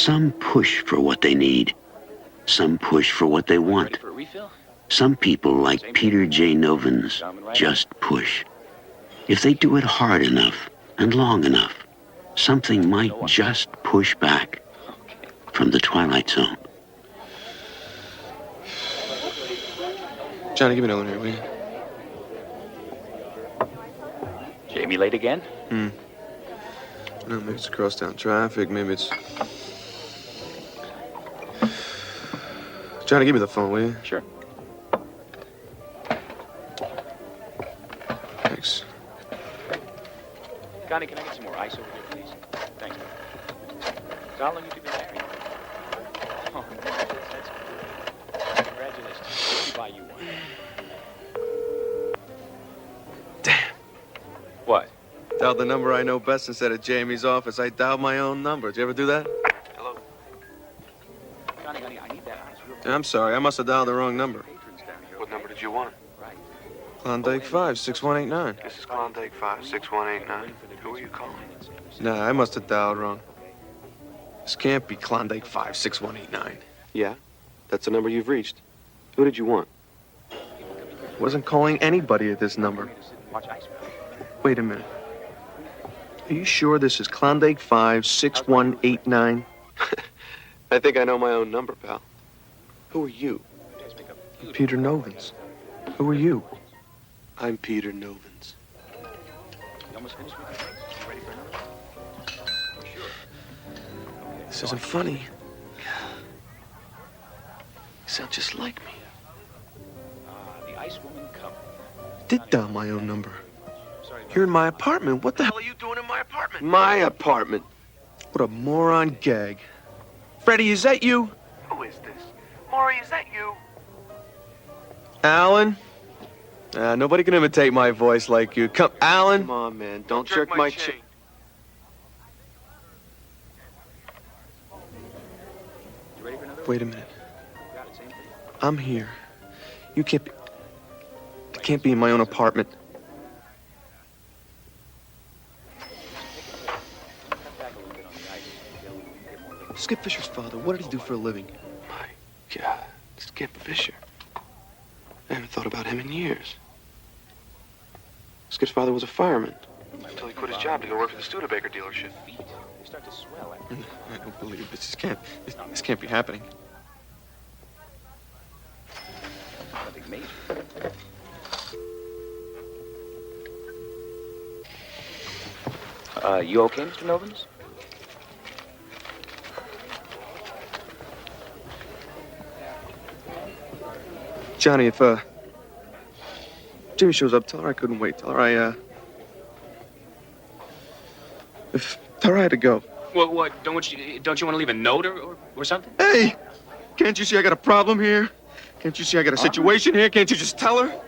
Some push for what they need. Some push for what they want. Some people, like Peter J. Novins, just push. If they do it hard enough and long enough, something might just push back from the Twilight Zone. Johnny, give me another one here, will you? Jamie late again? No, maybe it's crosstown traffic. Maybe it's... Johnny, give me the phone, will you? Sure. Thanks. Connie, can I get some more ice over here, please? Thank you. So how long you two been married? Oh, that's good. Congratulations. Let me buy you one. Damn. What? Dialed the number I know best instead of Jamie's office. I dialed my own number. Did you ever do that? Hello? Connie, honey, I need that ice real quick. I'm sorry. I must have dialed the wrong number. What number did you want? Right. Klondike 56189. This is Klondike 56189. Who are you calling? Nah, I must have dialed wrong. This can't be Klondike 56189. Yeah, that's the number you've reached. Who did you want? Wasn't calling anybody at this number. Watch ice. Wait a minute. Are you sure this is Klondike 56189? I think I know my own number, pal. Who are you? Peter Novins. Who are you? I'm Peter Novins. You almost finished with your drinks? You ready for another one? Oh, sure. Okay. This isn't funny. You sound just like me. The Ice Woman Cup. Did dial my own number. You're in my apartment. What the hell are you doing in my apartment? My apartment. What a moron gag. Freddie, is that you? Who is this? Maury, is that you? Alan? Nobody can imitate my voice like you. Come, Alan. Come on, man. Don't jerk my chain. You ready for another one? Wait a minute. Got it, same thing. I'm here. You can't be... I can't be in my own apartment. Cut back a little bit on the ice. Yeah, we can get more liquid. Skip Fisher's father, what did he do for a living? My God. Skip Fisher. I haven't thought about him in years. Skip's father was a fireman. Until he quit his job to go work for the Studebaker dealership. Feet, they start to swell after I don't believe this. This can't be happening. nothing major. You okay, Mr. Novins? Johnny, if Jimmy shows up, tell her I couldn't wait. Tell her tell her I had to go. What? Don't you want to leave a note or something? Hey! Can't you see I got a problem here? Can't you see I got a situation here? Can't you just tell her?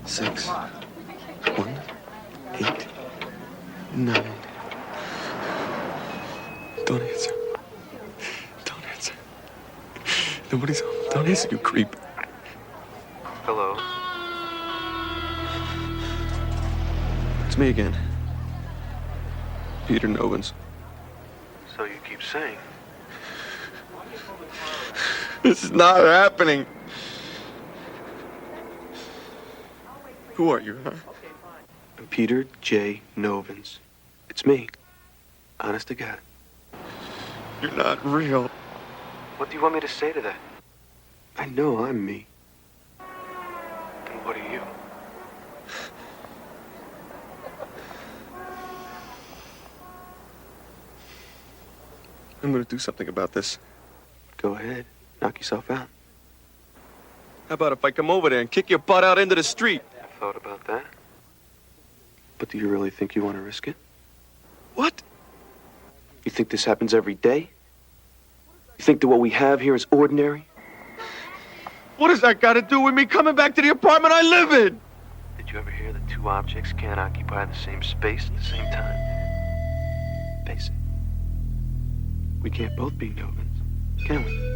Six, 1, 8, 9. Don't answer. Don't answer. Nobody's home. Don't answer, you creep. Hello. It's me again. Peter Novins. So you keep saying. This is not happening. Who are you, huh? I'm Peter J. Novins. It's me. Honest to God. You're not real. What do you want me to say to that? I know I'm me. And what are you? I'm gonna do something about this. Go ahead. Knock yourself out. How about if I come over there and kick your butt out into the street? I've thought about that. But do you really think you want to risk it? What? You think this happens every day? You think that what we have here is ordinary? What does that got to do with me coming back to the apartment I live in? Did you ever hear that two objects can't occupy the same space at the same time? Face it. We can't both be Novans, can we?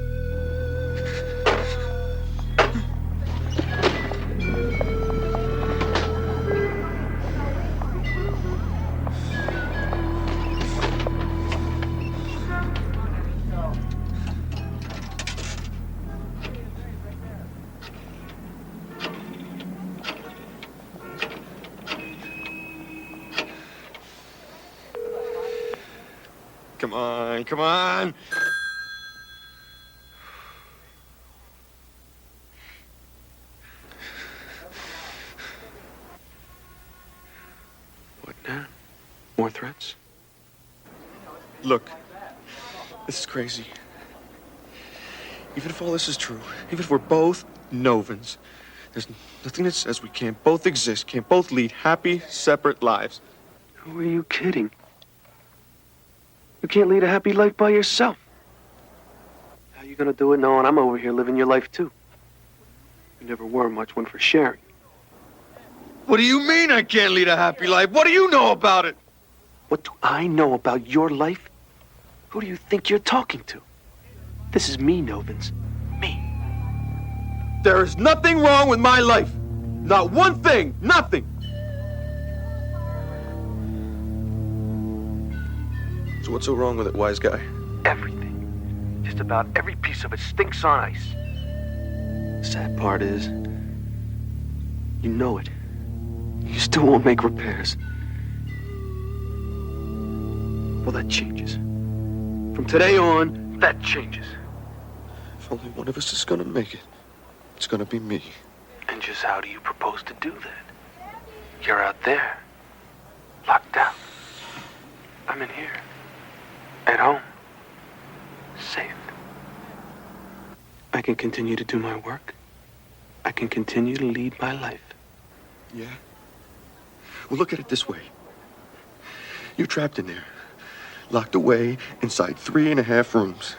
Come on, come on. What now? More threats? Look, this is crazy. Even if all this is true, even if we're both Novans, there's nothing that says we can't both exist, can't both lead happy, separate lives. Who are you kidding? You can't lead a happy life by yourself. How you gonna do it knowing I'm over here living your life too? You never were much one for sharing. What do you mean I can't lead a happy life? What do you know about it? What do I know about your life? Who do you think you're talking to? This is me, Novans. Me. There is nothing wrong with my life. Not one thing, nothing. So what's so wrong with it, wise guy? Everything. Just about every piece of it stinks on ice. The sad part is, you know it. You still won't make repairs. Well, that changes. From today on, that changes. If only one of us is gonna make it, it's gonna be me. And just how do you propose to do that? You're out there, locked out. I'm in here, at home, safe. I can continue to do my work. I can continue to lead my life. Yeah? Well, look at it this way. You're trapped in there, locked away inside 3.5 rooms.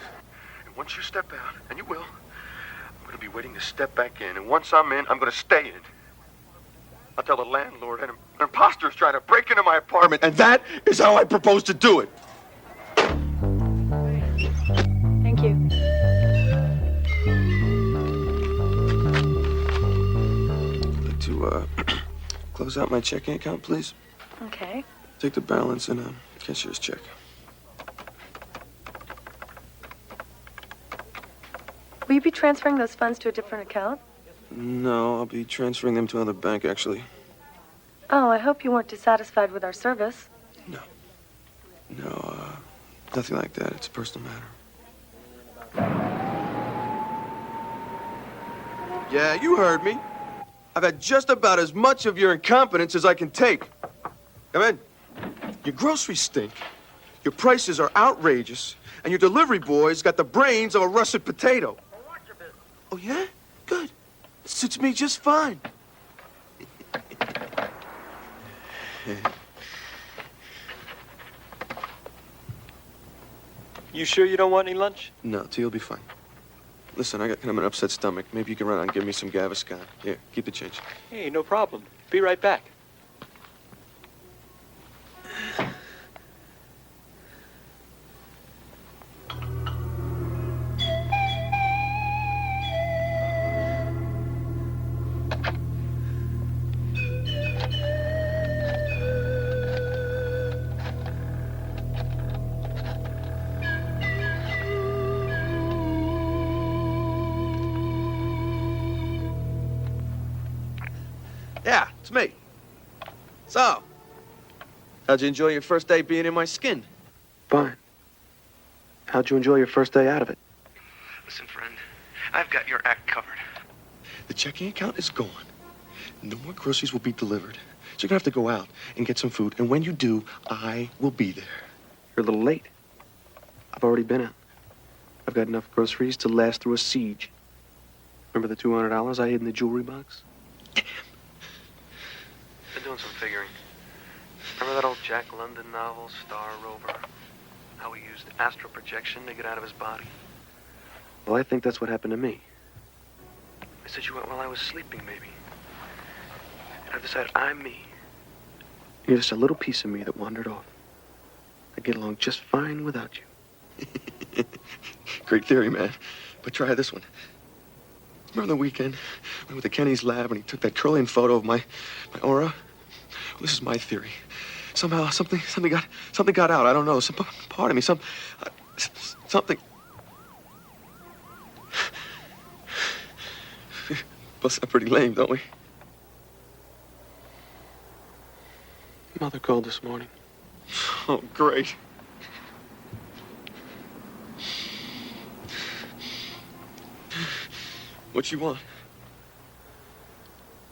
And once you step out, and you will, I'm gonna be waiting to step back in. And once I'm in, I'm gonna stay in. I'll tell the landlord an imposter's trying to break into my apartment, and that is how I propose to do it. Thank you. I'd like to, close out my checking account, please. Okay. Take the balance and a cashier's check. Will you be transferring those funds to a different account? No, I'll be transferring them to another bank, actually. Oh, I hope you weren't dissatisfied with our service. No, nothing like that. It's a personal matter. Yeah, you heard me. I've had just about as much of your incompetence as I can take. Come in. Your groceries stink. Your prices are outrageous. And your delivery boy's got the brains of a russet potato. Oh, yeah? Good. It suits me just fine. You sure you don't want any lunch? No, T will be fine. Listen, I got kind of an upset stomach. Maybe you can run out and give me some Gaviscon. Here, keep the change. Hey, no problem. Be right back. Yeah, it's me. So, how'd you enjoy your first day being in my skin? Fine. How'd you enjoy your first day out of it? Listen, friend, I've got your act covered. The checking account is gone. No more groceries will be delivered. So you're gonna have to go out and get some food. And when you do, I will be there. You're a little late. I've already been out. I've got enough groceries to last through a siege. Remember the $200 I hid in the jewelry box? Been doing some figuring. Remember that old Jack London novel, Star Rover? How he used astral projection to get out of his body? Well, I think that's what happened to me. I said you went while I was sleeping, maybe. And I've decided I'm me. You're just a little piece of me that wandered off. I get along just fine without you. Great theory, man. But try this one. Remember the weekend? I went to Kenny's lab and he took that trillion photo of my aura? Well, this is my theory. Somehow something got out. I don't know. Some part of me, something. Bust up pretty lame, don't we? Mother called this morning. Oh, great. What you want?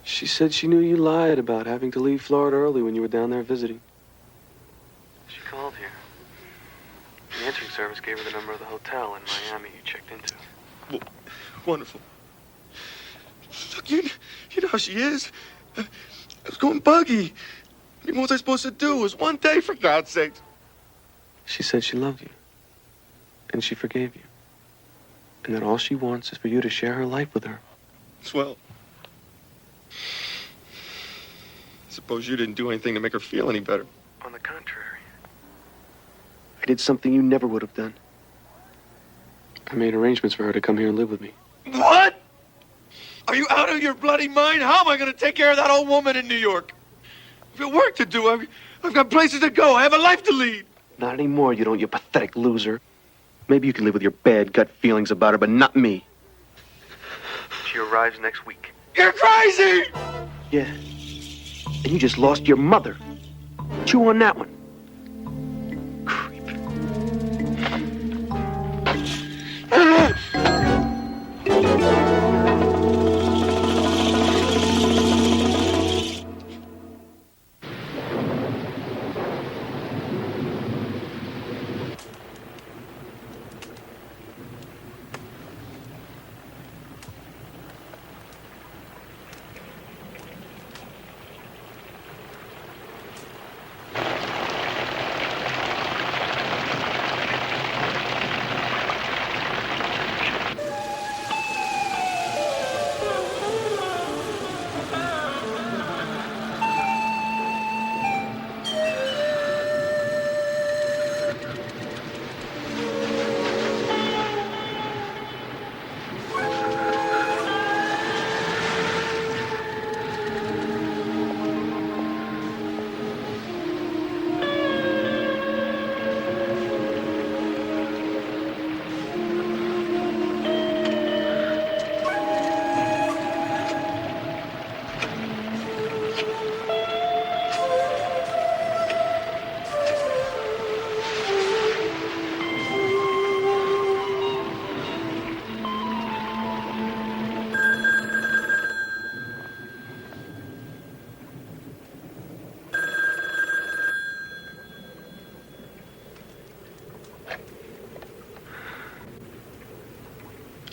She said she knew you lied about having to leave Florida early when you were down there visiting. She called here. The answering service gave her the number of the hotel in Miami you checked into. Well, wonderful. Look, you know how she is. I was going buggy. I mean, what was I supposed to do? It was one day, for God's sake. She said she loved you. And she forgave you. And that all she wants is for you to share her life with her. Swell. Suppose you didn't do anything to make her feel any better. On the contrary. I did something you never would have done. I made arrangements for her to come here and live with me. What? Are you out of your bloody mind? How am I going to take care of that old woman in New York? I've got work to do. I've got places to go. I have a life to lead. Not anymore, you don't, you pathetic loser. Maybe you can live with your bad gut feelings about her, but not me. She arrives next week. You're crazy! Yeah. And you just lost your mother. Chew on that one. Creep.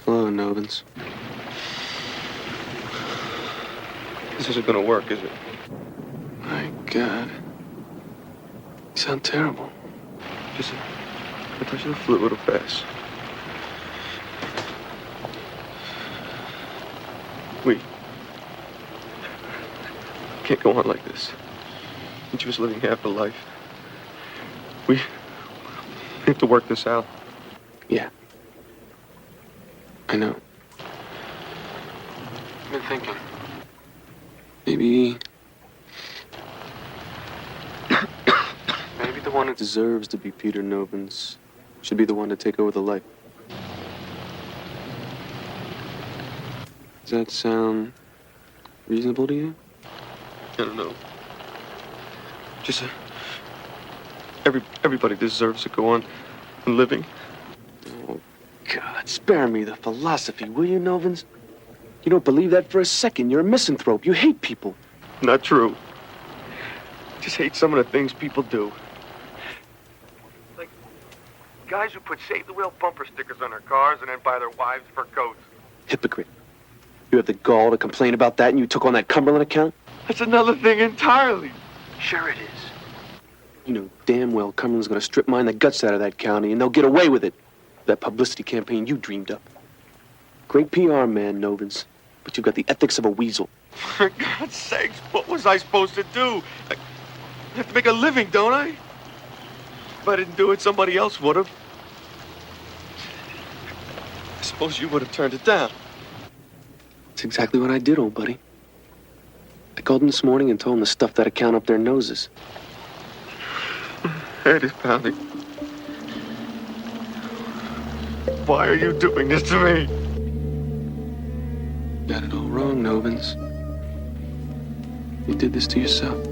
Hello, Novins. This isn't going to work, is it? My God. You sound terrible. Just a touch of the flu, a little fast. We can't go on like this. Each of us living half a life. We have to work this out. Yeah. I know. I've been thinking. Maybe the one who deserves to be Peter Novins should be the one to take over the life. Does that sound reasonable to you? I don't know. Just everybody deserves to go on living. Oh, God, spare me the philosophy, will you, Novins? You don't believe that for a second. You're a misanthrope. You hate people. Not true. Just hate some of the things people do. Like guys who put save the wheel bumper stickers on their cars and then buy their wives fur coats. Hypocrite. You have the gall to complain about that and you took on that Cumberland account? That's another thing entirely. Sure it is. You know damn well Cumberland's gonna strip mine the guts out of that county and they'll get away with it. That publicity campaign you dreamed up. Great PR man, Novins. but you've got the ethics of a weasel. For God's sakes, what was I supposed to do? I have to make a living, don't I? If I didn't do it, somebody else would have. I suppose you would have turned it down. That's exactly what I did, old buddy. I called them this morning and told them to stuff that account up their noses. Head is pounding. Why are you doing this to me? Got it all wrong, Novins. You did this to yourself.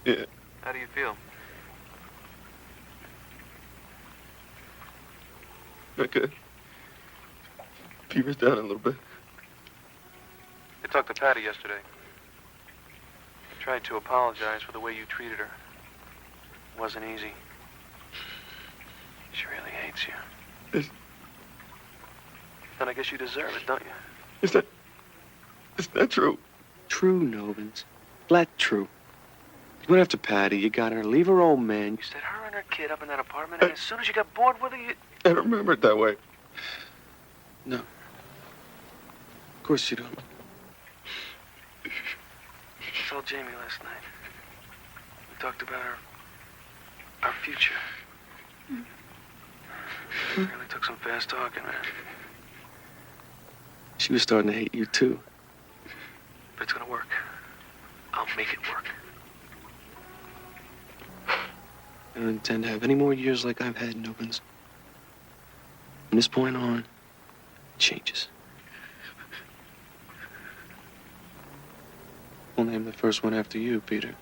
Yeah. How do you feel? Not good. Fever's down a little bit. I talked to Patty yesterday. Tried to apologize for the way you treated her. Wasn't easy. She really hates you. Then I guess you deserve it, don't you? Is that true? True, Novins. Flat true. You went after Patty, you got her, leave her old man. You set her and her kid up in that apartment, and as soon as you got bored with her, you... I don't remember it that way. No. Of course you don't. I told Jamie last night. We talked about our future. Really took some fast talking, man. She was starting to hate you, too. But it's gonna work. I'll make it work. I don't intend to have any more years like I've had, Novins. From this point on, it changes. We'll name the first one after you, Peter.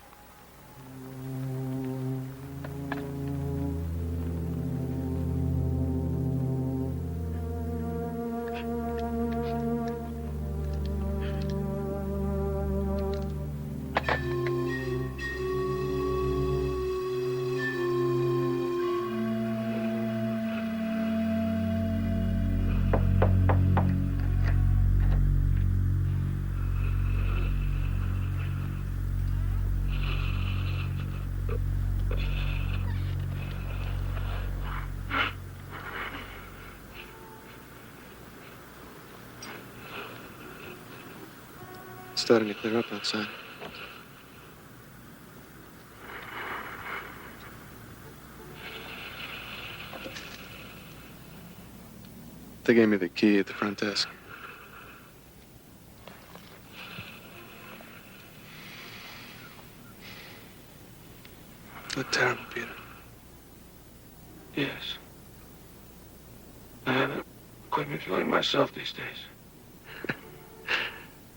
It's starting to clear up outside. They gave me the key at the front desk. Look terrible, Peter. Yes. I haven't quite been feeling myself these days.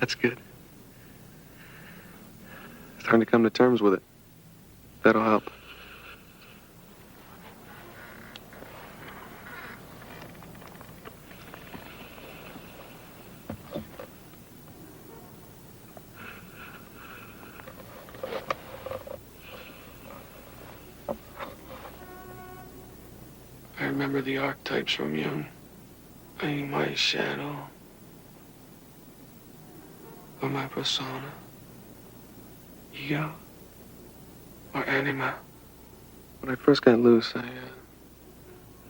That's good. Starting to come to terms with it. That'll help. I remember the archetypes from Jung. Being my shadow. Or my persona. Ego. Or anima. When I first got loose, I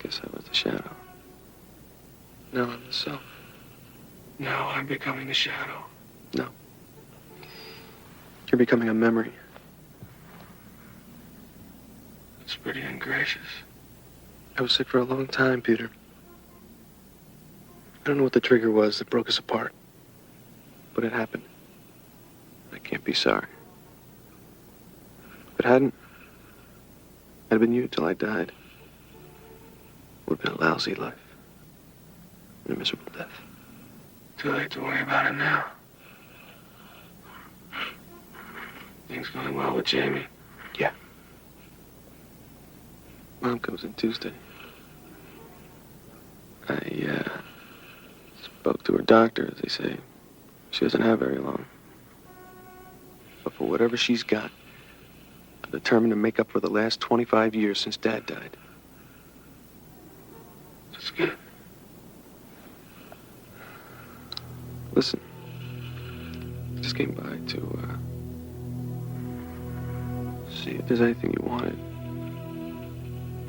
guess I was the shadow. Now I'm the self. Now I'm becoming the shadow. No. You're becoming a memory. It's pretty ungracious. I was sick for a long time, Peter. I don't know what the trigger was that broke us apart. But it happened. I can't be sorry. If it hadn't, I'd have been you till I died. It would have been a lousy life. And a miserable death. Too late to worry about it now. Things going well with Jamie. Yeah. Mom comes in Tuesday. I spoke to her doctor, as they say. She doesn't have very long. But for whatever she's got, I'm determined to make up for the last 25 years since Dad died. That's good. Listen, I just came by to, see if there's anything you wanted.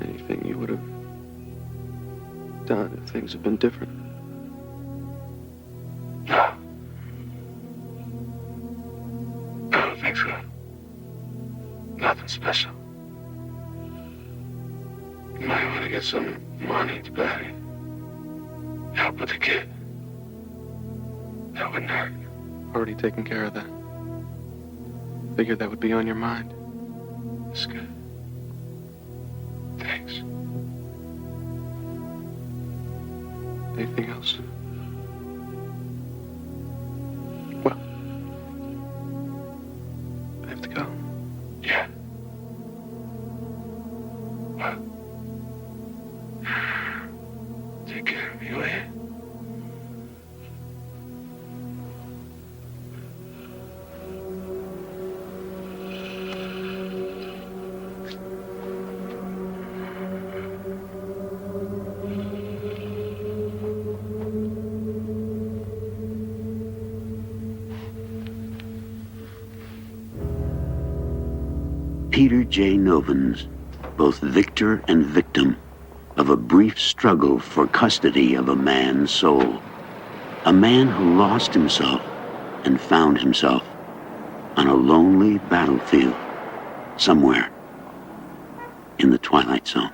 Anything you would have done if things had been different. No. I don't think so. Nothing special. You might want to get some money to Patty. Help with the kid. That wouldn't hurt. Already taken care of that. Figured that would be on your mind. That's good. Thanks. Anything else? Well, I have to go. Yeah. Well. Take care of you, eh? Peter J. Novins, both victor and victim of a brief struggle for custody of a man's soul. A man who lost himself and found himself on a lonely battlefield somewhere in the Twilight Zone.